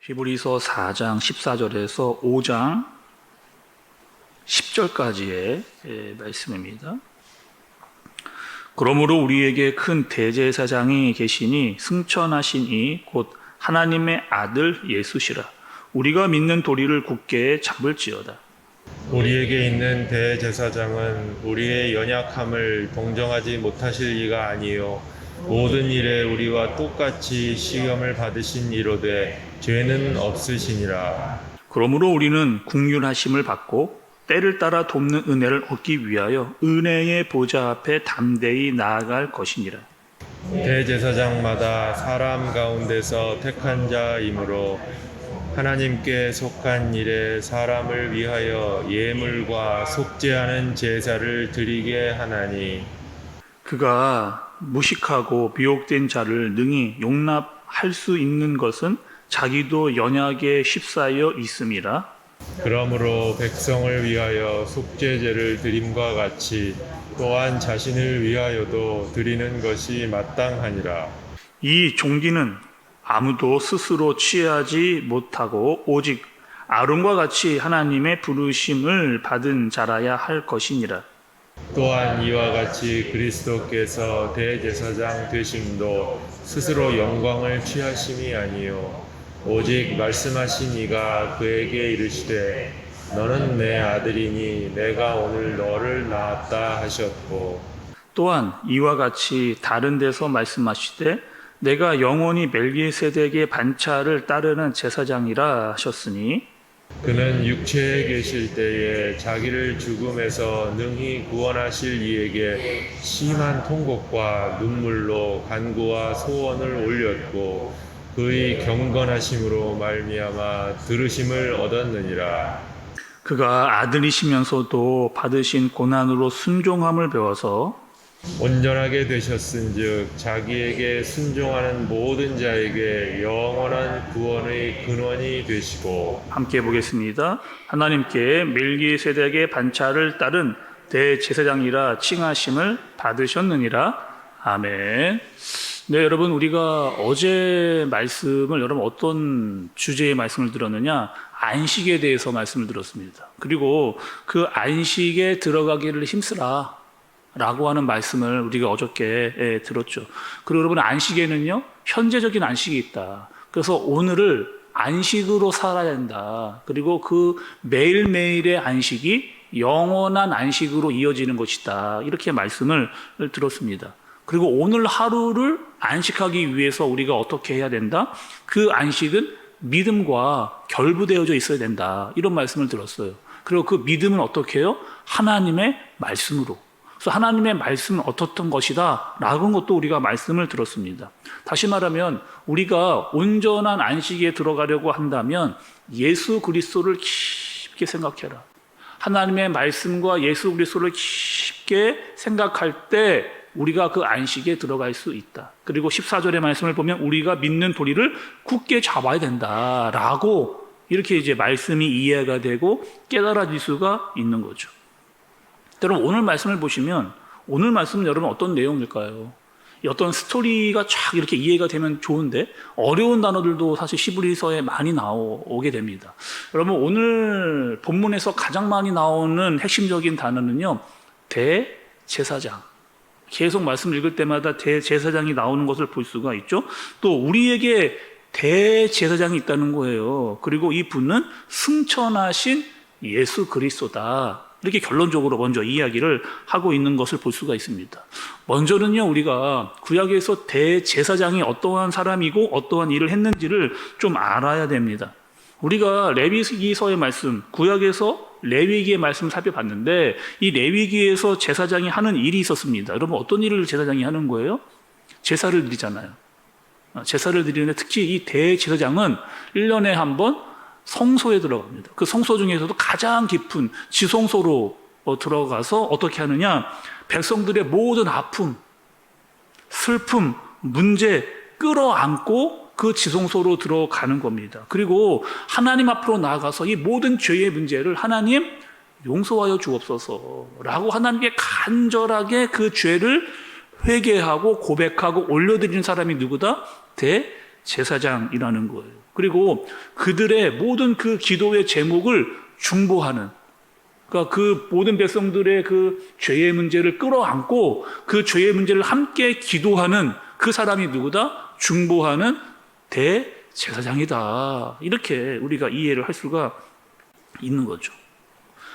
히브리서 4장 14절에서 5장 10절까지의 말씀입니다. 그러므로 우리에게 큰 대제사장이 계시니 승천하신 이 곧 하나님의 아들 예수시라. 우리가 믿는 도리를 굳게 잡을지어다. 우리에게 있는 대제사장은 우리의 연약함을 동정하지 못하실 이가 아니요 모든 일에 우리와 똑같이 시험을 받으신 이로되 죄는 없으시니라. 그러므로 우리는 긍휼하심을 받고 때를 따라 돕는 은혜를 얻기 위하여 은혜의 보좌 앞에 담대히 나아갈 것이니라. 대제사장마다 사람 가운데서 택한 자이므로 하나님께 속한 일에 사람을 위하여 예물과 속죄하는 제사를 드리게 하나니 그가 무식하고 미혹된 자를 능히 용납할 수 있는 것은 자기도 연약에 휩싸여 있음이라. 그러므로 백성을 위하여 속죄제를 드림과 같이 또한 자신을 위하여도 드리는 것이 마땅하니라. 이 종기는 아무도 스스로 취하지 못하고 오직 아론과 같이 하나님의 부르심을 받은 자라야 할 것이니라. 또한 이와 같이 그리스도께서 대제사장 되심도 스스로 영광을 취하심이 아니요 오직 말씀하신 이가 그에게 이르시되 너는 내 아들이니 내가 오늘 너를 낳았다 하셨고 또한 이와 같이 다른 데서 말씀하시되 내가 영원히 멜기세덱의 반차를 따르는 제사장이라 하셨으니 그는 육체에 계실 때에 자기를 죽음에서 능히 구원하실 이에게 심한 통곡과 눈물로 간구와 소원을 올렸고 그의 경건하심으로 말미암아 들으심을 얻었느니라. 그가 아들이시면서도 받으신 고난으로 순종함을 배워서 온전하게 되셨은즉 자기에게 순종하는 모든 자에게 영원한 구원의 근원이 되시고 함께 보겠습니다. 하나님께 멜기세덱의 반차를 따른 대제사장이라 칭하심을 받으셨느니라. 아멘. 네, 여러분, 우리가 어제 말씀을 여러분 어떤 주제의 말씀을 들었느냐? 안식에 대해서 말씀을 들었습니다. 그리고 그 안식에 들어가기를 힘쓰라 라고 하는 말씀을 우리가 어저께 들었죠. 그리고 여러분, 안식에는요 현재적인 안식이 있다. 그래서 오늘을 안식으로 살아야 된다. 그리고 그 매일매일의 안식이 영원한 안식으로 이어지는 것이다. 이렇게 말씀을 들었습니다. 그리고 오늘 하루를 안식하기 위해서 우리가 어떻게 해야 된다? 그 안식은 믿음과 결부되어져 있어야 된다. 이런 말씀을 들었어요. 그리고 그 믿음은 어떻게 해요? 하나님의 말씀으로. 그래서 하나님의 말씀은 어떻던 것이다 라는 것도 우리가 말씀을 들었습니다. 다시 말하면 우리가 온전한 안식에 들어가려고 한다면 예수 그리스도를 깊게 생각해라. 하나님의 말씀과 예수 그리스도를 깊게 생각할 때 우리가 그 안식에 들어갈 수 있다. 그리고 14절의 말씀을 보면 우리가 믿는 도리를 굳게 잡아야 된다라고 이렇게 이제 말씀이 이해가 되고 깨달아질 수가 있는 거죠. 여러분, 오늘 말씀을 보시면 오늘 말씀은 여러분 어떤 내용일까요? 어떤 스토리가 쫙 이렇게 이해가 되면 좋은데 어려운 단어들도 사실 히브리서에 많이 나오게 됩니다. 여러분, 오늘 본문에서 가장 많이 나오는 핵심적인 단어는요, 대제사장. 계속 말씀 읽을 때마다 대제사장이 나오는 것을 볼 수가 있죠. 또 우리에게 대제사장이 있다는 거예요. 그리고 이 분은 승천하신 예수 그리스도다. 이렇게 결론적으로 먼저 이야기를 하고 있는 것을 볼 수가 있습니다. 먼저는요, 우리가 구약에서 대제사장이 어떠한 사람이고 어떠한 일을 했는지를 좀 알아야 됩니다. 우리가 레위기서의 말씀, 구약에서 레위기의 말씀을 살펴봤는데 이 레위기에서 제사장이 하는 일이 있었습니다. 여러분, 어떤 일을 제사장이 하는 거예요? 제사를 드리잖아요. 제사를 드리는데 특히 이 대제사장은 1년에 한 번 성소에 들어갑니다. 그 성소 중에서도 가장 깊은 지성소로 들어가서 어떻게 하느냐? 백성들의 모든 아픔, 슬픔, 문제 끌어안고 그 지성소로 들어가는 겁니다. 그리고 하나님 앞으로 나아가서 이 모든 죄의 문제를 하나님 용서하여 주옵소서라고 하나님께 간절하게 그 죄를 회개하고 고백하고 올려드리는 사람이 누구다? 대제사장이라는 거예요. 그리고 그들의 모든 그 기도의 제목을 중보하는, 그러니까 그 모든 백성들의 그 죄의 문제를 끌어안고 그 죄의 문제를 함께 기도하는 그 사람이 누구다? 중보하는 대제사장이다. 이렇게 우리가 이해를 할 수가 있는 거죠.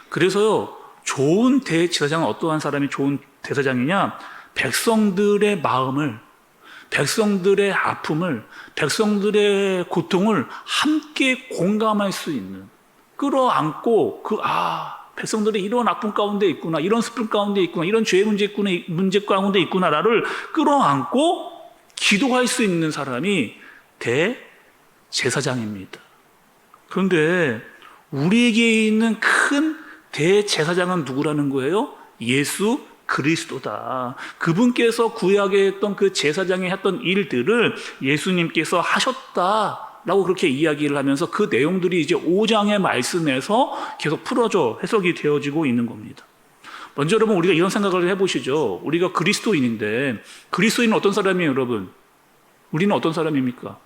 그래서요, 좋은 대제사장은 어떠한 사람이 좋은 대제사장이냐? 백성들의 마음을, 백성들의 아픔을, 백성들의 고통을 함께 공감할 수 있는, 끌어안고 백성들이 이런 아픔 가운데 있구나, 이런 슬픔 가운데 있구나, 이런 죄의 문제 가운데 있구나를 끌어안고 기도할 수 있는 사람이 대제사장입니다. 그런데 우리에게 있는 큰 대제사장은 누구라는 거예요? 예수 그리스도다. 그분께서 구약에 했던 그 제사장이 했던 일들을 예수님께서 하셨다라고 그렇게 이야기를 하면서 그 내용들이 이제 5장의 말씀에서 계속 풀어져 해석이 되어지고 있는 겁니다. 먼저 여러분, 우리가 이런 생각을 해보시죠. 우리가 그리스도인인데, 그리스도인은 어떤 사람이에요, 여러분? 우리는 어떤 사람입니까?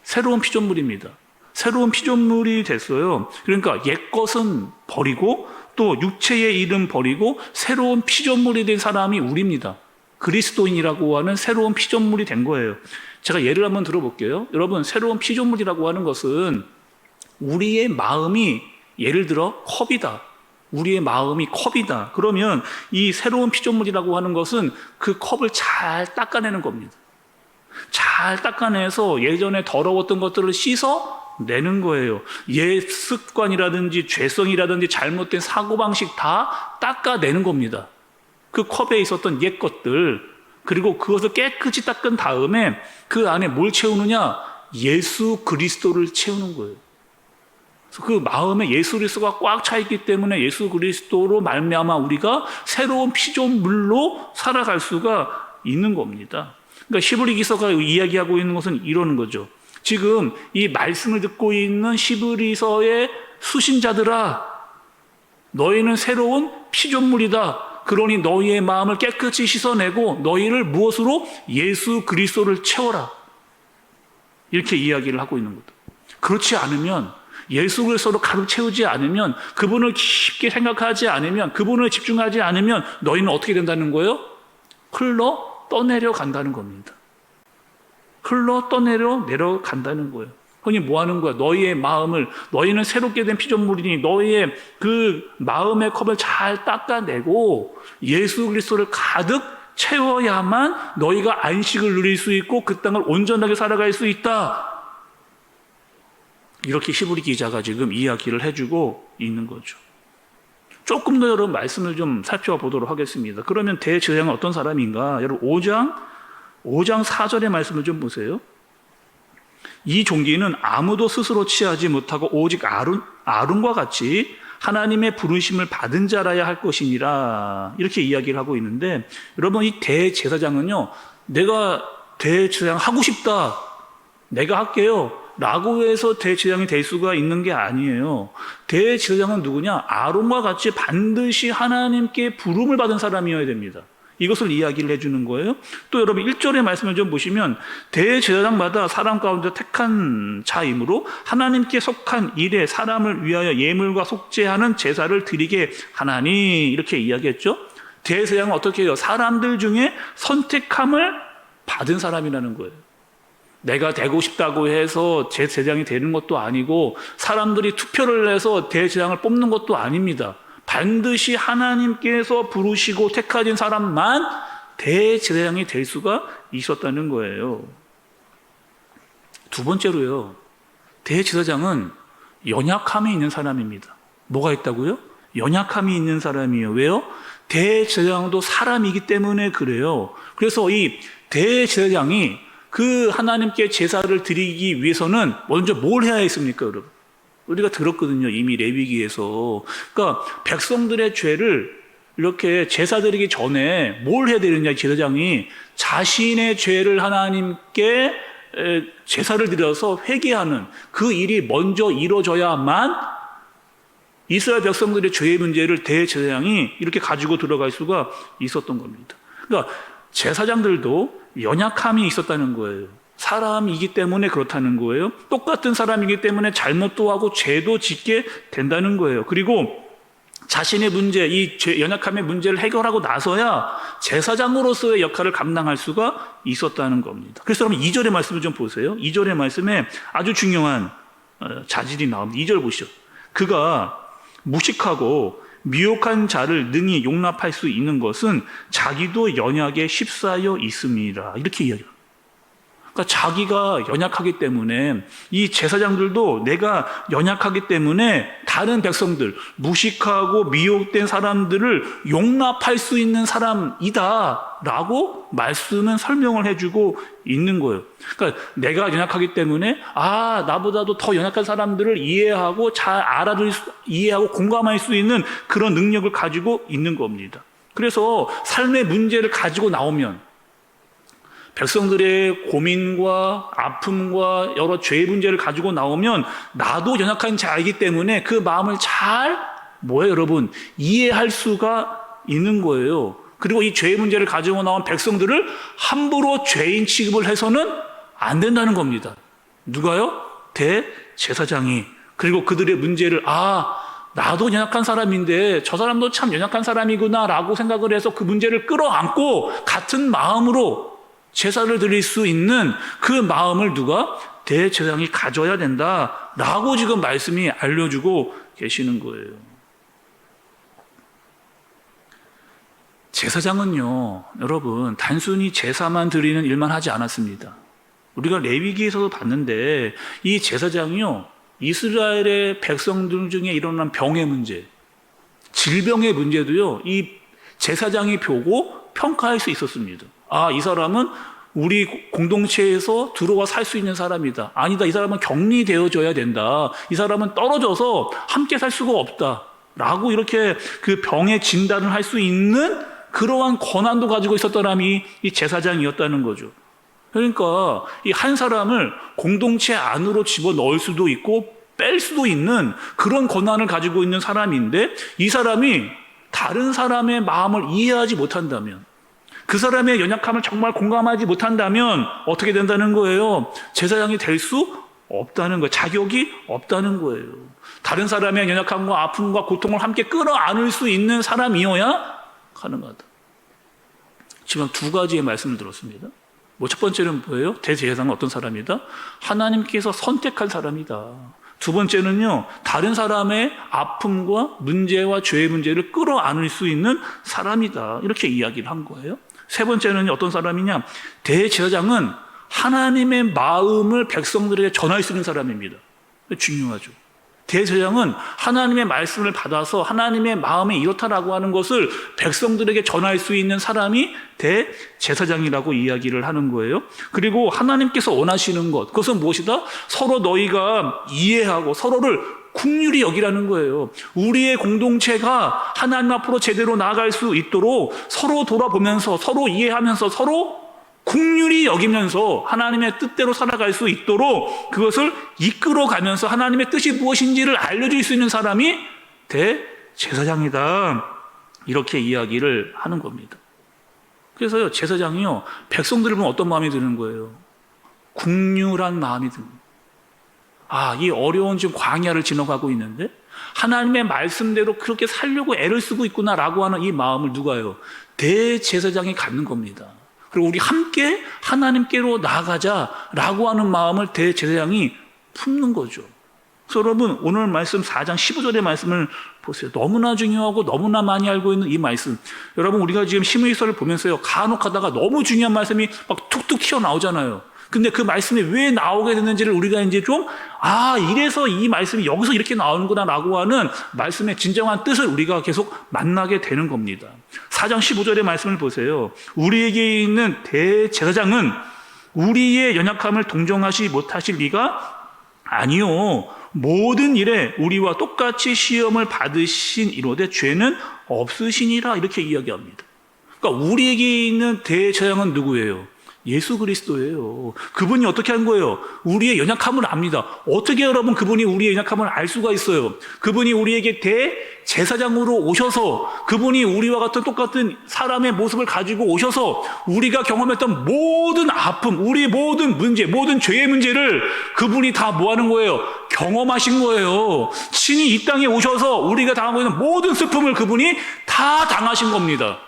새로운 피조물입니다. 새로운 피조물이 됐어요. 그러니까 옛것은 버리고 또 육체의 일은 버리고 새로운 피조물이 된 사람이 우리입니다. 그리스도인이라고 하는 새로운 피조물이 된 거예요. 제가 예를 한번 들어볼게요. 여러분, 새로운 피조물이라고 하는 것은 우리의 마음이, 예를 들어 컵이다. 우리의 마음이 컵이다. 그러면 이 새로운 피조물이라고 하는 것은 그 컵을 잘 닦아내는 겁니다. 잘 닦아내서 예전에 더러웠던 것들을 씻어내는 거예요. 옛 습관이라든지 죄성이라든지 잘못된 사고방식 다 닦아내는 겁니다. 그 컵에 있었던 옛 것들, 그리고 그것을 깨끗이 닦은 다음에 그 안에 뭘 채우느냐? 예수 그리스도를 채우는 거예요. 그 마음에 예수 그리스도가 꽉 차 있기 때문에 예수 그리스도로 말미암아 우리가 새로운 피조물로 살아갈 수가 있는 겁니다. 그러니까 히브리서가 이야기하고 있는 것은 이러는 거죠. 지금 이 말씀을 듣고 있는 히브리서의 수신자들아, 너희는 새로운 피조물이다. 그러니 너희의 마음을 깨끗이 씻어내고 너희를 무엇으로? 예수 그리스도를 채워라. 이렇게 이야기를 하고 있는 거다. 그렇지 않으면, 예수 그리스도로 가득 채우지 않으면, 그분을 깊게 생각하지 않으면, 그분을 집중하지 않으면 너희는 어떻게 된다는 거예요? 흘러 떠내려 간다는 겁니다. 흘러 떠내려 내려간다는 거예요. 그러니 뭐 하는 거야? 너희의 마음을, 너희는 새롭게 된 피조물이니 너희의 그 마음의 컵을 잘 닦아내고 예수 그리스도를 가득 채워야만 너희가 안식을 누릴 수 있고 그 땅을 온전하게 살아갈 수 있다. 이렇게 히브리 기자가 지금 이야기를 해주고 있는 거죠. 조금 더 여러분 말씀을 좀 살펴보도록 하겠습니다. 그러면 대제사장은 어떤 사람인가? 여러분 5장 4절의 말씀을 좀 보세요. 이 종기는 아무도 스스로 취하지 못하고 오직 아론과 같이 하나님의 부르심을 받은 자라야 할 것이니라. 이렇게 이야기를 하고 있는데, 여러분 이 대제사장은요, 내가 대제사장 하고 싶다, 내가 할게요 라고 해서 대제사장이 될 수가 있는 게 아니에요. 대제사장은 누구냐? 아론과 같이 반드시 하나님께 부름을 받은 사람이어야 됩니다. 이것을 이야기를 해주는 거예요. 또 여러분 1절의 말씀을 좀 보시면 대제사장마다 사람 가운데 택한 자이므로 하나님께 속한 일에 사람을 위하여 예물과 속죄하는 제사를 드리게 하나니, 이렇게 이야기했죠. 대제사장은 어떻게 해요? 사람들 중에 선택함을 받은 사람이라는 거예요. 내가 되고 싶다고 해서 제사장이 되는 것도 아니고 사람들이 투표를 해서 대제사장을 뽑는 것도 아닙니다. 반드시 하나님께서 부르시고 택하신 사람만 대제사장이 될 수가 있었다는 거예요. 두 번째로요, 대제사장은 연약함이 있는 사람입니다. 뭐가 있다고요? 연약함이 있는 사람이에요. 왜요? 대제사장도 사람이기 때문에 그래요. 그래서 이 대제사장이 그 하나님께 제사를 드리기 위해서는 먼저 뭘 해야 했습니까, 여러분? 우리가 들었거든요, 이미 레위기에서. 그러니까 백성들의 죄를 이렇게 제사 드리기 전에 뭘 해야 되느냐, 제사장이 자신의 죄를 하나님께 제사를 드려서 회개하는 그 일이 먼저 이루어져야만 이스라엘 백성들의 죄의 문제를 대제사장이 이렇게 가지고 들어갈 수가 있었던 겁니다. 그러니까 제사장들도 연약함이 있었다는 거예요. 사람이기 때문에 그렇다는 거예요. 똑같은 사람이기 때문에 잘못도 하고 죄도 짓게 된다는 거예요. 그리고 자신의 문제, 이 연약함의 문제를 해결하고 나서야 제사장으로서의 역할을 감당할 수가 있었다는 겁니다. 그래서 여러분 2절의 말씀을 좀 보세요. 2절의 말씀에 아주 중요한 자질이 나옵니다. 2절 보시죠. 그가 무식하고 미혹한 자를 능히 용납할 수 있는 것은 자기도 연약에 휩싸여 있음이라. 이렇게 이야기합니다. 그러니까 자기가 연약하기 때문에 이 제사장들도 내가 연약하기 때문에 다른 백성들, 무식하고 미혹된 사람들을 용납할 수 있는 사람이다 라고 말씀은 설명을 해주고 있는 거예요. 그러니까 내가 연약하기 때문에 나보다도 더 연약한 사람들을 이해하고 잘 이해하고 공감할 수 있는 그런 능력을 가지고 있는 겁니다. 그래서 삶의 문제를 가지고 나오면 백성들의 고민과 아픔과 여러 죄의 문제를 가지고 나오면 나도 연약한 자이기 때문에 그 마음을 잘 여러분 이해할 수가 있는 거예요. 그리고 이 죄의 문제를 가지고 나온 백성들을 함부로 죄인 취급을 해서는 안 된다는 겁니다. 누가요? 대제사장이. 그리고 그들의 문제를 나도 연약한 사람인데 저 사람도 참 연약한 사람이구나 라고 생각을 해서 그 문제를 끌어안고 같은 마음으로 제사를 드릴 수 있는 그 마음을 누가? 대제사장이 가져야 된다라고 지금 말씀이 알려주고 계시는 거예요. 제사장은요, 여러분 단순히 제사만 드리는 일만 하지 않았습니다. 우리가 레위기에서도 봤는데 이 제사장이요, 이스라엘의 백성들 중에 일어난 병의 문제, 질병의 문제도요, 이 제사장이 보고 평가할 수 있었습니다. 이 사람은 우리 공동체에서 들어와 살 수 있는 사람이다. 아니다. 이 사람은 격리되어져야 된다. 이 사람은 떨어져서 함께 살 수가 없다. 라고 이렇게 그 병의 진단을 할 수 있는 그러한 권한도 가지고 있었던 사람이 이 제사장이었다는 거죠. 그러니까 이 한 사람을 공동체 안으로 집어넣을 수도 있고 뺄 수도 있는 그런 권한을 가지고 있는 사람인데 이 사람이 다른 사람의 마음을 이해하지 못한다면 그 사람의 연약함을 정말 공감하지 못한다면 어떻게 된다는 거예요? 제사장이 될 수 없다는 거예요. 자격이 없다는 거예요. 다른 사람의 연약함과 아픔과 고통을 함께 끌어안을 수 있는 사람이어야 가능하다. 지금 두 가지의 말씀을 들었습니다. 첫 번째는 뭐예요? 대제사장은 어떤 사람이다? 하나님께서 선택한 사람이다. 두 번째는요, 다른 사람의 아픔과 문제와 죄의 문제를 끌어안을 수 있는 사람이다. 이렇게 이야기를 한 거예요. 세 번째는 어떤 사람이냐? 대제사장은 하나님의 마음을 백성들에게 전할 수 있는 사람입니다. 중요하죠. 대제사장은 하나님의 말씀을 받아서 하나님의 마음이 이렇다라고 하는 것을 백성들에게 전할 수 있는 사람이 대제사장이라고 이야기를 하는 거예요. 그리고 하나님께서 원하시는 것, 그것은 무엇이다? 서로 너희가 이해하고 서로를 긍휼히 여기라는 거예요. 우리의 공동체가 하나님 앞으로 제대로 나아갈 수 있도록 서로 돌아보면서 서로 이해하면서 서로 긍휼히 여기면서 하나님의 뜻대로 살아갈 수 있도록 그것을 이끌어가면서 하나님의 뜻이 무엇인지를 알려줄 수 있는 사람이 대제사장이다. 이렇게 이야기를 하는 겁니다. 그래서요, 제사장이요, 백성들을 보면 어떤 마음이 드는 거예요? 긍휼한 마음이 듭니다. 이 어려운 지금 광야를 지나가고 있는데 하나님의 말씀대로 그렇게 살려고 애를 쓰고 있구나라고 하는 이 마음을 누가요? 대제사장이 갖는 겁니다. 그리고 우리 함께 하나님께로 나아가자라고 하는 마음을 대제사장이 품는 거죠. 그래서 여러분 오늘 말씀 4장 15절의 말씀을 보세요. 너무나 중요하고 너무나 많이 알고 있는 이 말씀. 여러분 우리가 지금 시므이서를 보면서요, 간혹 하다가 너무 중요한 말씀이 막 툭툭 튀어나오잖아요. 근데 그 말씀이 왜 나오게 됐는지를 우리가 이제 좀 이래서 이 말씀이 여기서 이렇게 나오는구나 라고 하는 말씀의 진정한 뜻을 우리가 계속 만나게 되는 겁니다. 4장 15절의 말씀을 보세요. 우리에게 있는 대제사장은 우리의 연약함을 동정하지 못하실 리가 아니요, 모든 일에 우리와 똑같이 시험을 받으신 이로되 죄는 없으시니라. 이렇게 이야기합니다. 그러니까 우리에게 있는 대제사장은 누구예요? 예수 그리스도예요. 그분이 어떻게 한 거예요? 우리의 연약함을 압니다. 어떻게 여러분 그분이 우리의 연약함을 알 수가 있어요? 그분이 우리에게 대제사장으로 오셔서 그분이 우리와 같은 똑같은 사람의 모습을 가지고 오셔서 우리가 경험했던 모든 아픔, 우리의 모든 문제, 모든 죄의 문제를 그분이 다 뭐 하는 거예요? 경험하신 거예요. 친히 이 땅에 오셔서 우리가 당하고 있는 모든 슬픔을 그분이 다 당하신 겁니다.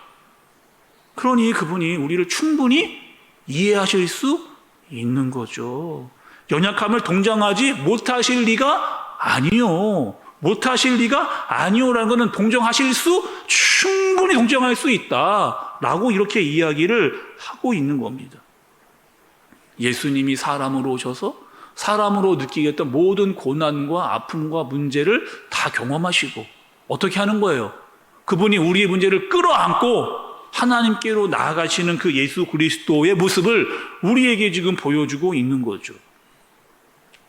그러니 그분이 우리를 충분히 이해하실 수 있는 거죠. 연약함을 동정하지 못하실 리가 아니요. 못하실 리가 아니요라는 것은 동정하실 수, 충분히 동정할 수 있다라고 이렇게 이야기를 하고 있는 겁니다. 예수님이 사람으로 오셔서 사람으로 느끼게 했던 모든 고난과 아픔과 문제를 다 경험하시고 어떻게 하는 거예요? 그분이 우리의 문제를 끌어안고 하나님께로 나아가시는 그 예수 그리스도의 모습을 우리에게 지금 보여주고 있는 거죠.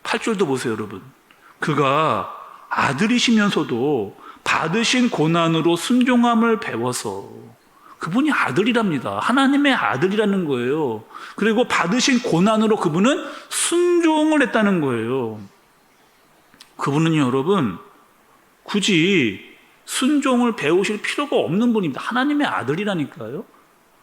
8절도 보세요, 여러분. 그가 아들이시면서도 받으신 고난으로 순종함을 배워서, 그분이 아들이랍니다. 하나님의 아들이라는 거예요. 그리고 받으신 고난으로 그분은 순종을 했다는 거예요. 그분은요, 여러분, 굳이 순종을 배우실 필요가 없는 분입니다. 하나님의 아들이라니까요.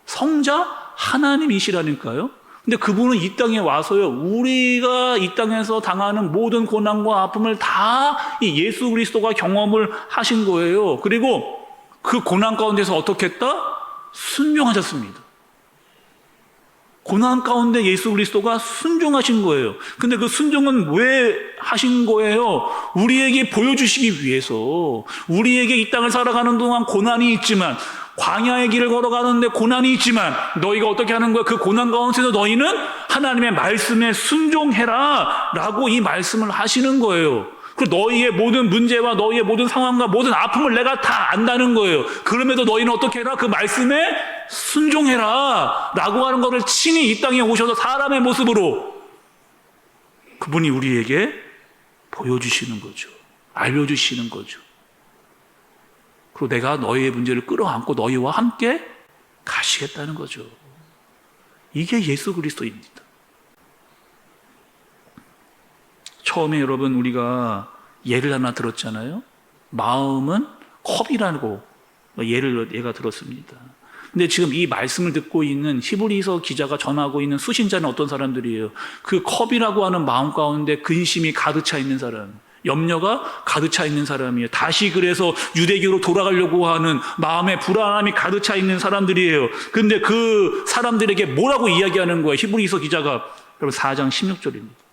성자 하나님이시라니까요. 근데 그분은 이 땅에 와서요, 우리가 이 땅에서 당하는 모든 고난과 아픔을 다 이 예수 그리스도가 경험을 하신 거예요. 그리고 그 고난 가운데서 어떻게 했다? 순종하셨습니다. 고난 가운데 예수 그리스도가 순종하신 거예요. 근데 그 순종은 왜 하신 거예요? 우리에게 보여주시기 위해서. 우리에게 이 땅을 살아가는 동안 고난이 있지만, 광야의 길을 걸어가는데 고난이 있지만 너희가 어떻게 하는 거야? 그 고난 가운데서 너희는 하나님의 말씀에 순종해라 라고 이 말씀을 하시는 거예요. 그 너희의 모든 문제와 너희의 모든 상황과 모든 아픔을 내가 다 안다는 거예요. 그럼에도 너희는 어떻게 해라? 그 말씀에 순종해라 라고 하는 것을 친히 이 땅에 오셔서 사람의 모습으로 그분이 우리에게 보여주시는 거죠. 알려주시는 거죠. 그리고 내가 너희의 문제를 끌어안고 너희와 함께 가시겠다는 거죠. 이게 예수 그리스도입니다. 처음에 여러분 우리가 예를 하나 들었잖아요. 마음은 컵이라고 예가 들었습니다. 근데 지금 이 말씀을 듣고 있는 히브리서 기자가 전하고 있는 수신자는 어떤 사람들이에요? 그 컵이라고 하는 마음 가운데 근심이 가득 차 있는 사람, 염려가 가득 차 있는 사람이에요. 다시 그래서 유대교로 돌아가려고 하는 마음에 불안함이 가득 차 있는 사람들이에요. 근데 그 사람들에게 뭐라고 이야기하는 거예요? 히브리서 기자가 여러분 4장 16절입니다.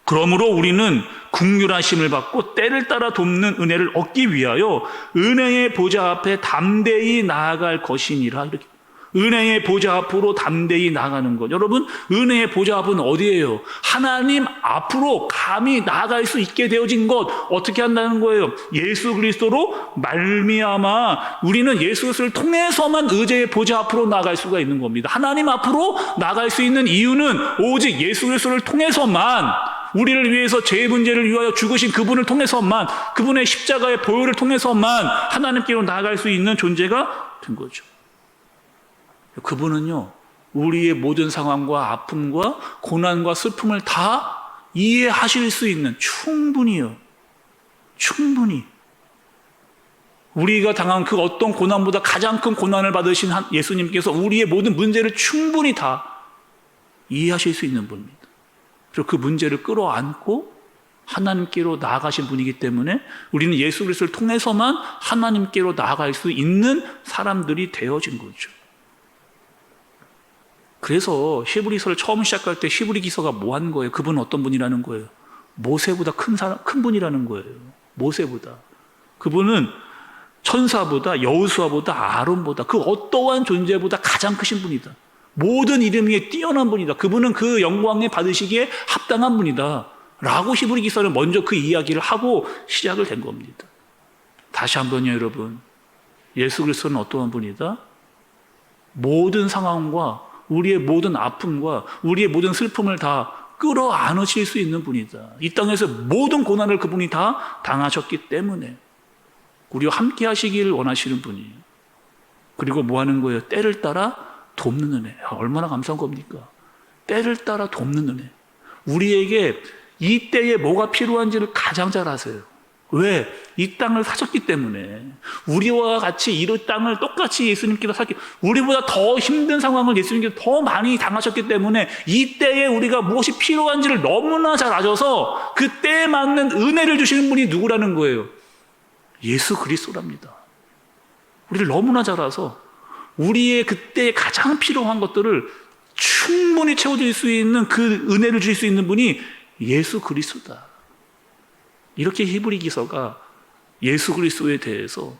그러므로 우리는 긍휼하심을 받고 때를 따라 돕는 은혜를 얻기 위하여 은혜의 보좌 앞에 담대히 나아갈 것이니라. 이렇게 은혜의 보좌 앞으로 담대히 나가는 것. 여러분, 은혜의 보좌 앞은 어디예요? 하나님 앞으로 감히 나아갈 수 있게 되어진 것. 어떻게 한다는 거예요? 예수 그리스도로 말미암아 우리는 예수 그리스도를 통해서만 의제의 보좌 앞으로 나아갈 수가 있는 겁니다. 하나님 앞으로 나아갈 수 있는 이유는 오직 예수 그리스도를 통해서만, 우리를 위해서 죄의 문제를 위하여 죽으신 그분을 통해서만, 그분의 십자가의 보혈을 통해서만 하나님께로 나아갈 수 있는 존재가 된 거죠. 그분은요, 우리의 모든 상황과 아픔과 고난과 슬픔을 다 이해하실 수 있는, 충분히 우리가 당한 그 어떤 고난보다 가장 큰 고난을 받으신 예수님께서 우리의 모든 문제를 충분히 다 이해하실 수 있는 분입니다. 그리고 그 문제를 끌어안고 하나님께로 나아가신 분이기 때문에 우리는 예수 그리스도를 통해서만 하나님께로 나아갈 수 있는 사람들이 되어진 거죠. 그래서 히브리서를 처음 시작할 때 히브리 기서가 뭐 한 거예요? 그분은 어떤 분이라는 거예요? 모세보다 큰 분이라는 거예요. 모세보다. 그분은 천사보다, 여호수아보다, 아론보다, 그 어떠한 존재보다 가장 크신 분이다. 모든 이름 위에 뛰어난 분이다. 그분은 그 영광에 받으시기에 합당한 분이다 라고 히브리 기서는 먼저 그 이야기를 하고 시작을 된 겁니다. 다시 한번요, 여러분. 예수 그리스도는 어떠한 분이다? 모든 상황과 우리의 모든 아픔과 우리의 모든 슬픔을 다 끌어안으실 수 있는 분이다. 이 땅에서 모든 고난을 그분이 다 당하셨기 때문에 우리와 함께 하시길 원하시는 분이에요. 그리고 뭐 하는 거예요? 때를 따라 돕는 은혜. 얼마나 감사한 겁니까? 때를 따라 돕는 은혜. 우리에게 이 때에 뭐가 필요한지를 가장 잘 아세요. 왜? 이 땅을 사셨기 때문에. 우리와 같이 이 땅을 똑같이 예수님께서 사셨기, 우리보다 더 힘든 상황을 예수님께서 더 많이 당하셨기 때문에 이 때에 우리가 무엇이 필요한지를 너무나 잘 아셔서 그 때에 맞는 은혜를 주시는 분이 누구라는 거예요? 예수 그리스도랍니다. 우리를 너무나 잘 알아서 우리의 그때에 가장 필요한 것들을 충분히 채워줄 수 있는 그 은혜를 주실 수 있는 분이 예수 그리스도다. 이렇게 히브리 기서가 예수 그리스도에 대해서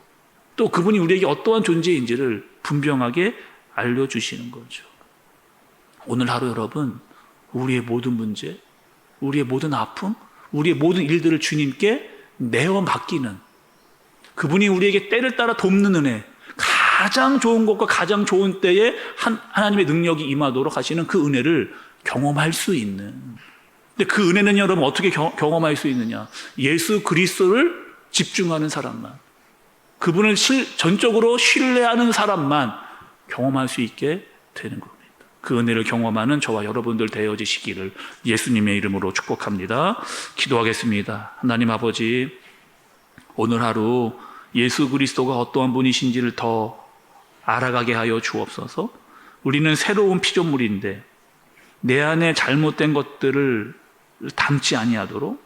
또 그분이 우리에게 어떠한 존재인지를 분명하게 알려주시는 거죠. 오늘 하루 여러분, 우리의 모든 문제, 우리의 모든 아픔, 우리의 모든 일들을 주님께 내어 맡기는, 그분이 우리에게 때를 따라 돕는 은혜, 가장 좋은 것과 가장 좋은 때에 하나님의 능력이 임하도록 하시는 그 은혜를 경험할 수 있는. 근데 그 은혜는 여러분 어떻게 경험할 수 있느냐? 예수 그리스도를 집중하는 사람만, 그분을 전적으로 신뢰하는 사람만 경험할 수 있게 되는 겁니다. 그 은혜를 경험하는 저와 여러분들 되어지시기를 예수님의 이름으로 축복합니다. 기도하겠습니다. 하나님 아버지, 오늘 하루 예수 그리스도가 어떠한 분이신지를 더 알아가게 하여 주옵소서. 우리는 새로운 피조물인데 내 안에 잘못된 것들을 담지 아니하도록,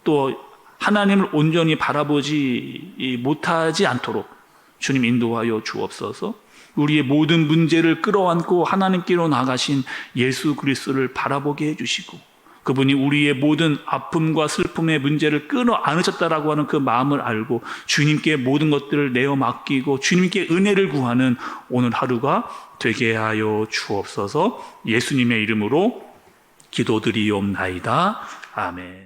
또 하나님을 온전히 바라보지 못하지 않도록 주님 인도하여 주옵소서. 우리의 모든 문제를 끌어안고 하나님께로 나가신 예수 그리스도를 바라보게 해주시고, 그분이 우리의 모든 아픔과 슬픔의 문제를 끊어 안으셨다라고 하는 그 마음을 알고 주님께 모든 것들을 내어 맡기고 주님께 은혜를 구하는 오늘 하루가 되게 하여 주옵소서. 예수님의 이름으로 기도드리옵나이다. 아멘.